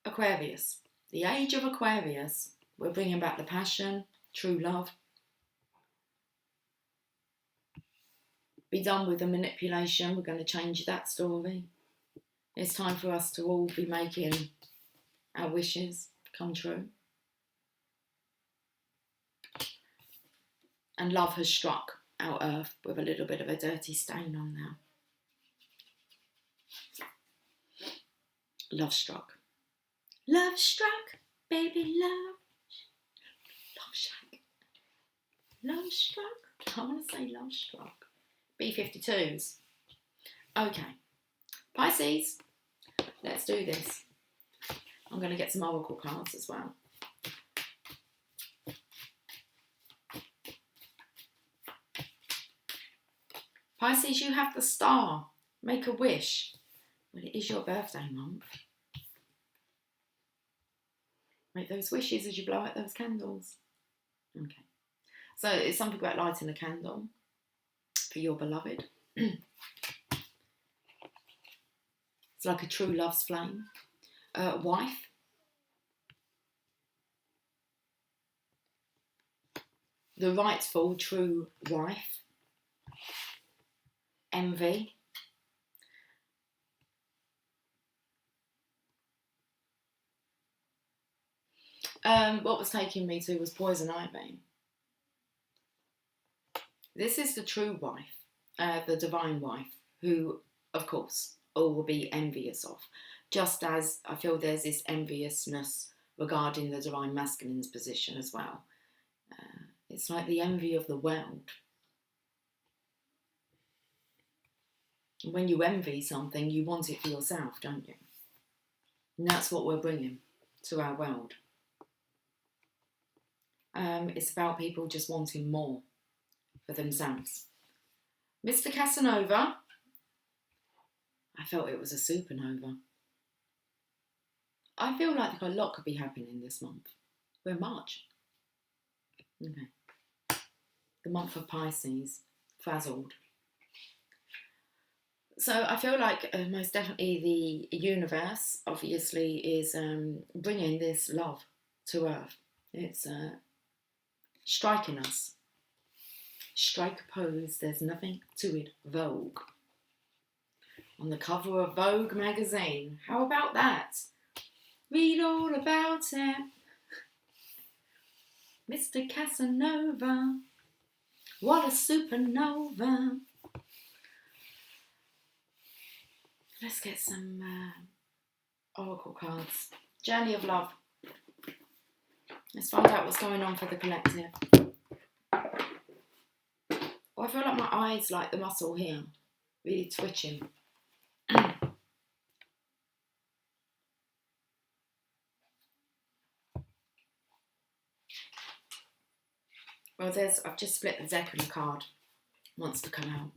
Aquarius. The age of Aquarius. We're bringing back the passion, true love. Be done with the manipulation. We're going to change that story. It's time for us to all be making our wishes come true. And love has struck our earth with a little bit of a dirty stain on now. Love struck. Love struck, baby, love. Love struck. Love struck. I want to say love struck. B-52s. Okay. Pisces. Let's do this. I'm going to get some oracle cards as well. Pisces, you have the star. Make a wish. Well, it is your birthday month. Make those wishes as you blow out those candles. Okay. So it's something about lighting a candle for your beloved. It's like a true love's flame. Wife. The rightful true wife. Envy. What was taking me to was poison ivy. This is the true wife, the divine wife, who, of course, all will be envious of. Just as I feel there's this enviousness regarding the divine masculine's position as well. It's like the envy of the world. When you envy something, you want it for yourself, don't you? And that's what we're bringing to our world. It's about people just wanting more for themselves. Mr. Casanova, I felt it was a supernova. I feel like a lot could be happening this month. We're March. Okay. The month of Pisces, frazzled. So I feel like most definitely the universe, obviously, is bringing this love to Earth. It's striking us. Strike a pose, there's nothing to it, Vogue. On the cover of Vogue magazine. How about that? Read all about it. Mr. Casanova. What a supernova. Let's get some oracle cards. Journey of love. Let's find out what's going on for the collective. Oh, I feel like my eyes, like the muscle here, really twitching. Well, I've just split the deck and a card wants to come out.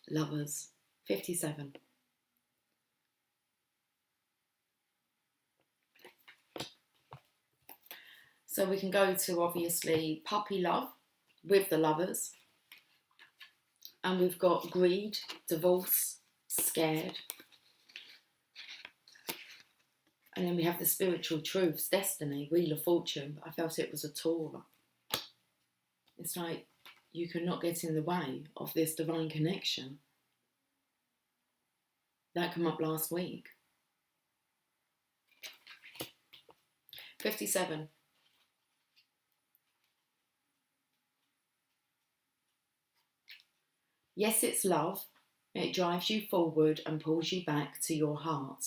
Lovers, 57. So we can go to, obviously, puppy love with the lovers. And we've got greed, divorce, scared. And then we have the spiritual truths, destiny, wheel of fortune. But I felt it was a Torah. It's like you cannot get in the way of this divine connection. That came up last week. 57. Yes, it's love. It drives you forward and pulls you back to your heart.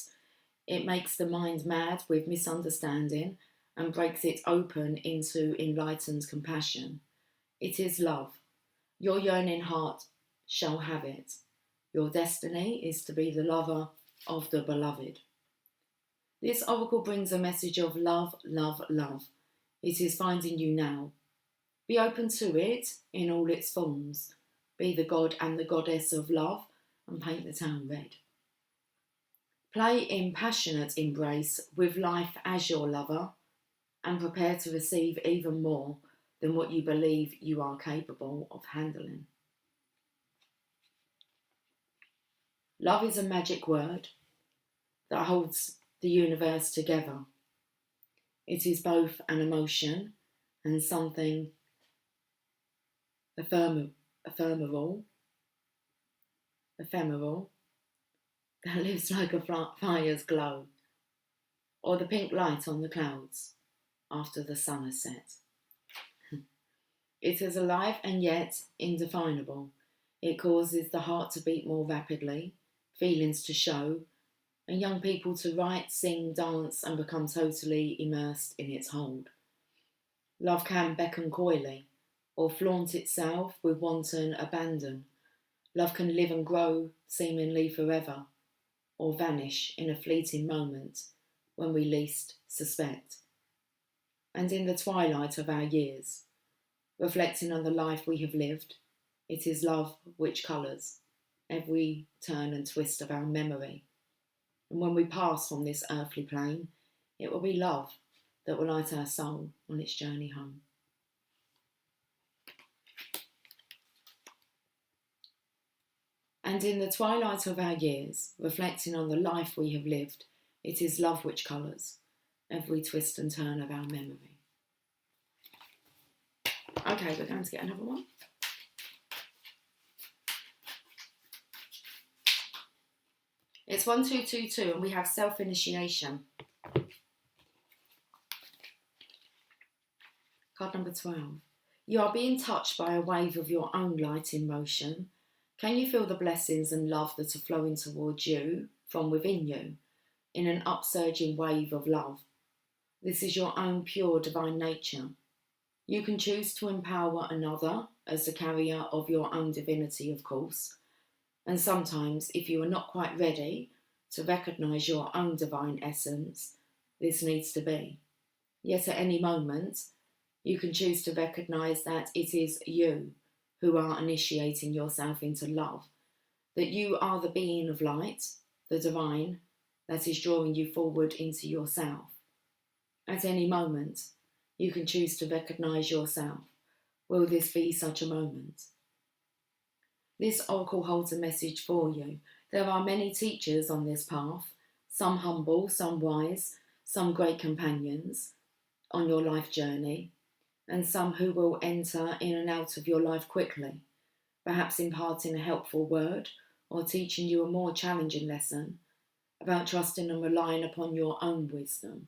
It makes the mind mad with misunderstanding and breaks it open into enlightened compassion. It is love. Your yearning heart shall have it. Your destiny is to be the lover of the beloved. This oracle brings a message of love, love, love. It is finding you now. Be open to it in all its forms. Be the god and the goddess of love and paint the town red. Play in passionate embrace with life as your lover and prepare to receive even more than what you believe you are capable of handling. Love is a magic word that holds the universe together. It is both an emotion and something ephemeral that lives like a fire's glow, or the pink light on the clouds after the sun has set. It is alive and yet indefinable. It causes the heart to beat more rapidly, feelings to show, and young people to write, sing, dance, and become totally immersed in its hold. Love can beckon coyly, or flaunt itself with wanton abandon. Love can live and grow seemingly forever, or vanish in a fleeting moment when we least suspect. And in the twilight of our years, reflecting on the life we have lived, it is love which colours every turn and twist of our memory. And when we pass from this earthly plane, it will be love that will light our soul on its journey home. And in the twilight of our years, reflecting on the life we have lived, it is love which colours every twist and turn of our memory. Okay, we're going to get another one. It's 1222 and we have self-initiation. Card number 12. You are being touched by a wave of your own light in motion. Can you feel the blessings and love that are flowing towards you from within you in an upsurging wave of love? This is your own pure divine nature. You can choose to empower another as the carrier of your own divinity, of course. And sometimes, if you are not quite ready to recognise your own divine essence, this needs to be. Yet at any moment, you can choose to recognise that it is you who are initiating yourself into love, that you are the being of light, the divine, that is drawing you forward into yourself. At any moment, you can choose to recognise yourself. Will this be such a moment? This oracle holds a message for you. There are many teachers on this path, some humble, some wise, some great companions on your life journey, and some who will enter in and out of your life quickly, perhaps imparting a helpful word or teaching you a more challenging lesson about trusting and relying upon your own wisdom.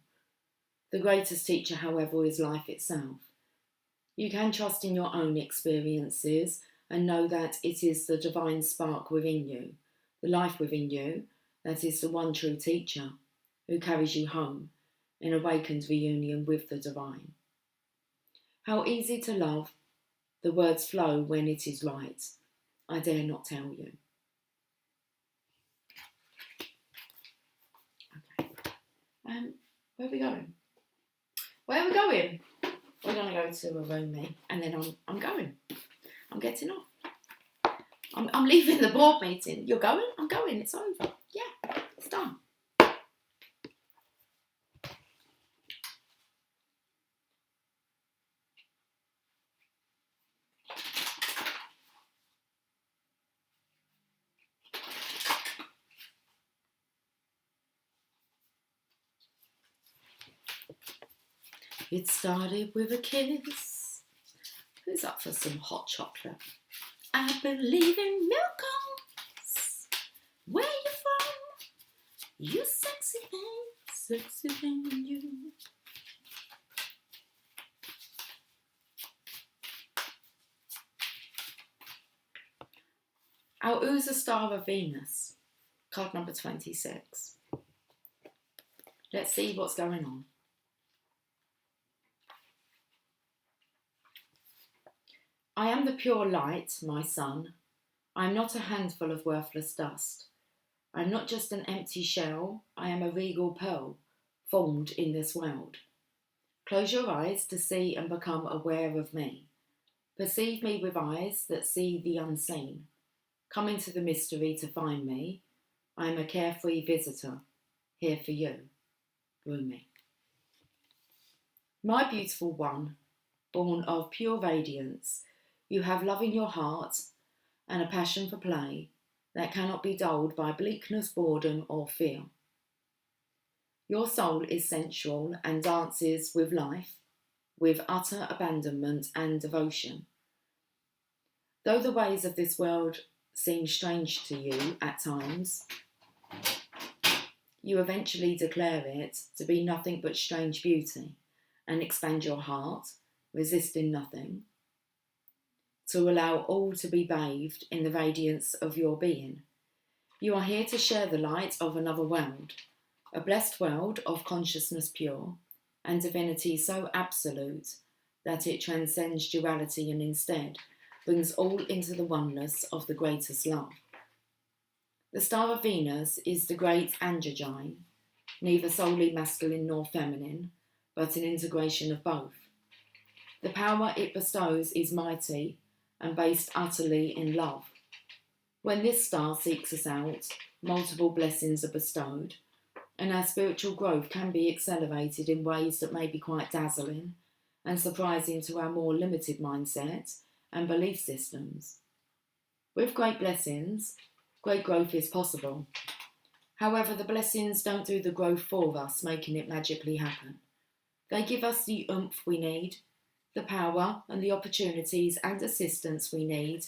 The greatest teacher, however, is life itself. You can trust in your own experiences and know that it is the divine spark within you, the life within you, that is the one true teacher who carries you home in awakened reunion with the divine. How easy to love, the words flow when it is right. I dare not tell you. Okay. Where are we going? Where are we going? We're going to go to a room, and then I'm going. I'm getting off. I'm leaving the board meeting. You're going? I'm going. It's over. Yeah, it's done. It started with a kiss. Who's up for some hot chocolate? I believe in miracles. Where you from? You sexy thing you. Our Ooze Star of Venus, card number 26. Let's see what's going on. I am the pure light, my son. I am not a handful of worthless dust. I am not just an empty shell. I am a regal pearl, formed in this world. Close your eyes to see and become aware of me. Perceive me with eyes that see the unseen. Come into the mystery to find me. I am a carefree visitor, here for you. Rumi. My beautiful one, born of pure radiance, you have love in your heart and a passion for play that cannot be dulled by bleakness, boredom, or fear. Your soul is sensual and dances with life, with utter abandonment and devotion. Though the ways of this world seem strange to you at times, you eventually declare it to be nothing but strange beauty and expand your heart, resisting nothing, to allow all to be bathed in the radiance of your being. You are here to share the light of another world, a blessed world of consciousness pure and divinity so absolute that it transcends duality and instead brings all into the oneness of the greatest love. The star of Venus is the great androgyne, neither solely masculine nor feminine, but an integration of both. The power it bestows is mighty and based utterly in love. When this star seeks us out, multiple blessings are bestowed, and our spiritual growth can be accelerated in ways that may be quite dazzling and surprising to our more limited mindset and belief systems. With great blessings, great growth is possible. However, the blessings don't do the growth for us, making it magically happen. They give us the oomph we need, the power and the opportunities and assistance we need,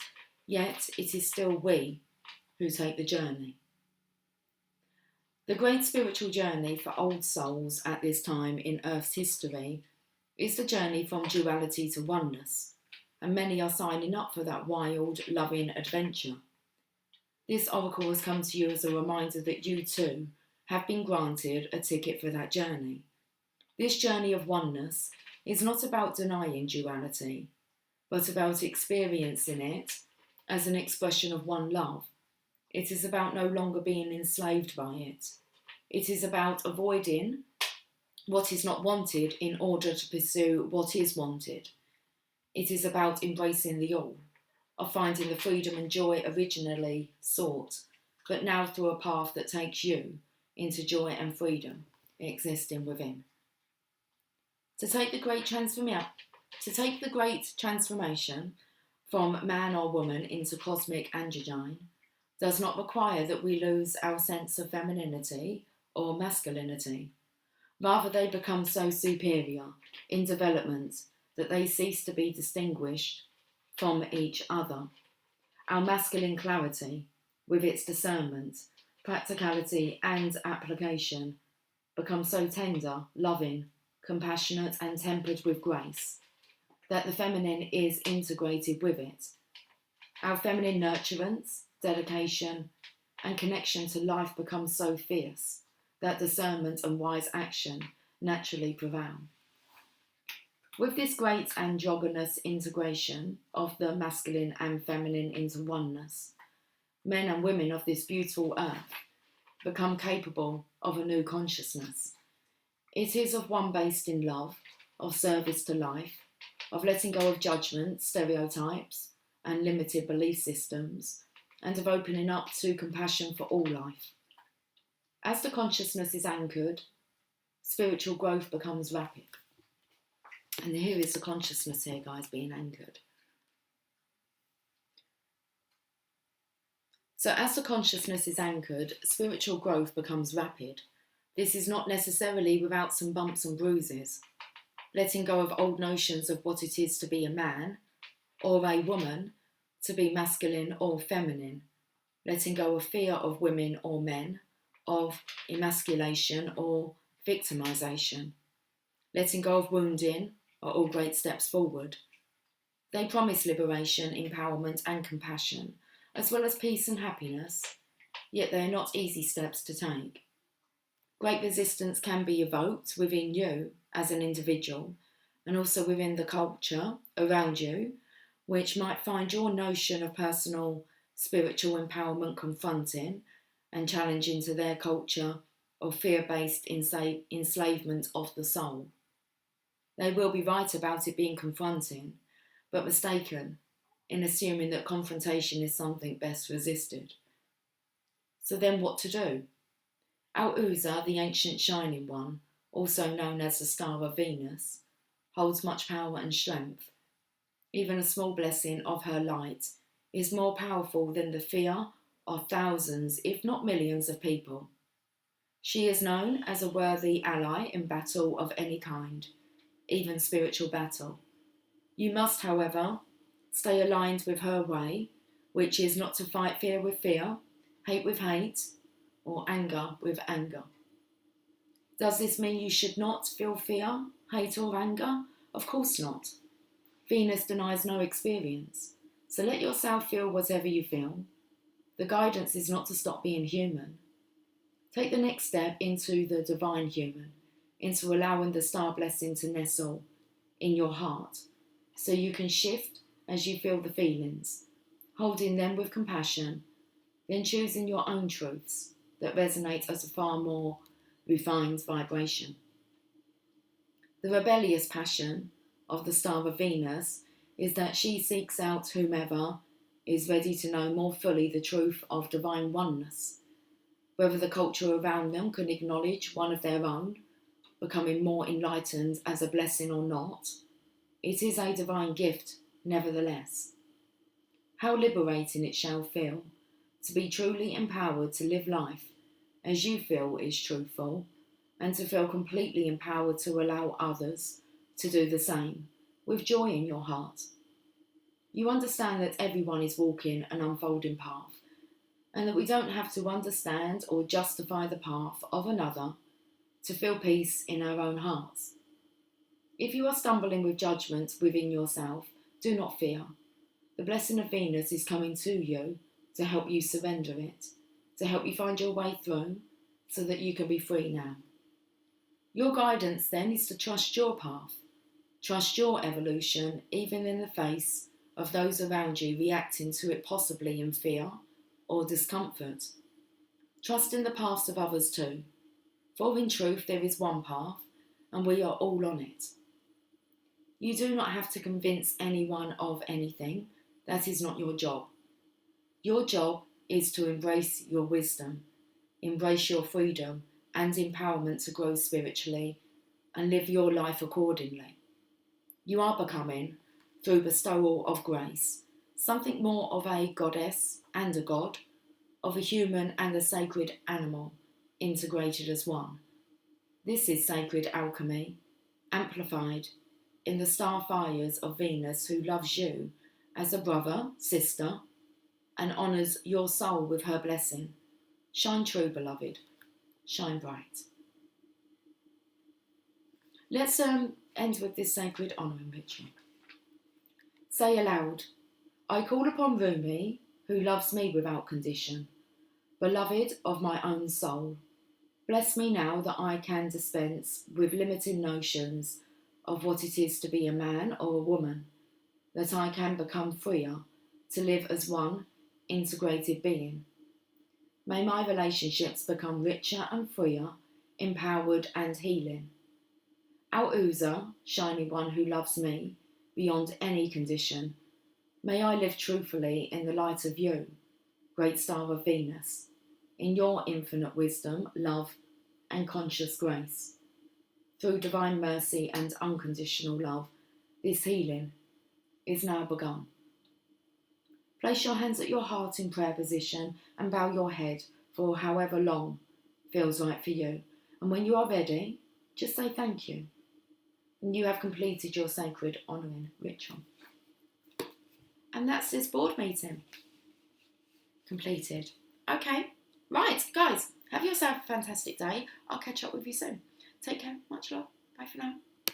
yet it is still we who take the journey. The great spiritual journey for old souls at this time in Earth's history is the journey from duality to oneness, and many are signing up for that wild, loving adventure. This oracle has come to you as a reminder that you too have been granted a ticket for that journey. This journey of oneness is not about denying duality, but about experiencing it as an expression of one love. It is about no longer being enslaved by it. It is about avoiding what is not wanted in order to pursue what is wanted. It is about embracing the all, of finding the freedom and joy originally sought, but now through a path that takes you into joy and freedom existing within. To take the great transformation from man or woman into cosmic androgyne does not require that we lose our sense of femininity or masculinity. Rather, they become so superior in development that they cease to be distinguished from each other. Our masculine clarity, with its discernment, practicality and application, becomes so tender, loving, compassionate and tempered with grace that the feminine is integrated with it. Our feminine nurturance, dedication and connection to life becomes so fierce that discernment and wise action naturally prevail. With this great androgynous integration of the masculine and feminine into oneness, men and women of this beautiful earth become capable of a new consciousness. It is of one based in love, of service to life, of letting go of judgment, stereotypes, and limited belief systems, and of opening up to compassion for all life. As the consciousness is anchored, spiritual growth becomes rapid. And here is the consciousness here, guys, being anchored. So as the consciousness is anchored, spiritual growth becomes rapid. This is not necessarily without some bumps and bruises. Letting go of old notions of what it is to be a man or a woman, to be masculine or feminine. Letting go of fear of women or men, of emasculation or victimization. Letting go of wounding are all great steps forward. They promise liberation, empowerment and compassion, as well as peace and happiness, yet they are not easy steps to take. Great resistance can be evoked within you as an individual and also within the culture around you, which might find your notion of personal spiritual empowerment confronting and challenging to their culture of fear-based enslavement of the soul. They will be right about it being confronting, but mistaken in assuming that confrontation is something best resisted. So then what to do? Al-Uza, the ancient shining one, also known as the Star of Venus, holds much power and strength. Even a small blessing of her light is more powerful than the fear of thousands, if not millions, of people. She is known as a worthy ally in battle of any kind, even spiritual battle. You must, however, stay aligned with her way, which is not to fight fear with fear, hate with hate, or anger with anger. Does this mean you should not feel fear, hate, or anger? Of course not. Venus denies no experience, so let yourself feel whatever you feel. The guidance is not to stop being human. Take the next step into the divine human, into allowing the star blessing to nestle in your heart, so you can shift as you feel the feelings, holding them with compassion, then choosing your own truths that resonate as a far more refined vibration. The rebellious passion of the Star of Venus is that she seeks out whomever is ready to know more fully the truth of divine oneness, whether the culture around them can acknowledge one of their own, becoming more enlightened as a blessing or not. It is a divine gift, nevertheless. How liberating it shall feel to be truly empowered to live life as you feel is truthful, and to feel completely empowered to allow others to do the same, with joy in your heart. You understand that everyone is walking an unfolding path, and that we don't have to understand or justify the path of another to feel peace in our own hearts. If you are stumbling with judgment within yourself, do not fear. The blessing of Venus is coming to you to help you surrender it, to help you find your way through, so that you can be free now. Your guidance then is to trust your path, trust your evolution, even in the face of those around you reacting to it possibly in fear or discomfort. Trust in the paths of others too, for in truth there is one path, and we are all on it. You do not have to convince anyone of anything. That is not your job. Your job is to embrace your wisdom, embrace your freedom and empowerment to grow spiritually and live your life accordingly. You are becoming, through bestowal of grace, something more of a goddess and a god, of a human and a sacred animal, integrated as one. This is sacred alchemy, amplified in the star fires of Venus, who loves you as a brother, sister, and honours your soul with her blessing. Shine true, beloved. Shine bright. Let's end with this sacred honouring ritual. Say aloud, I call upon Rumi, who loves me without condition, beloved of my own soul. Bless me now that I can dispense with limited notions of what it is to be a man or a woman, that I can become freer to live as one integrated being. May my relationships become richer and freer, empowered and healing. Al-Uza, shining one who loves me beyond any condition, may I live truthfully in the light of you, great star of Venus, in your infinite wisdom, love and conscious grace. Through divine mercy and unconditional love, this healing is now begun. Place your hands at your heart in prayer position and bow your head for however long feels right for you. And when you are ready, just say thank you. And you have completed your sacred honouring ritual. And that's this board meeting. Completed. Okay, right, guys, have yourself a fantastic day. I'll catch up with you soon. Take care, much love. Bye for now.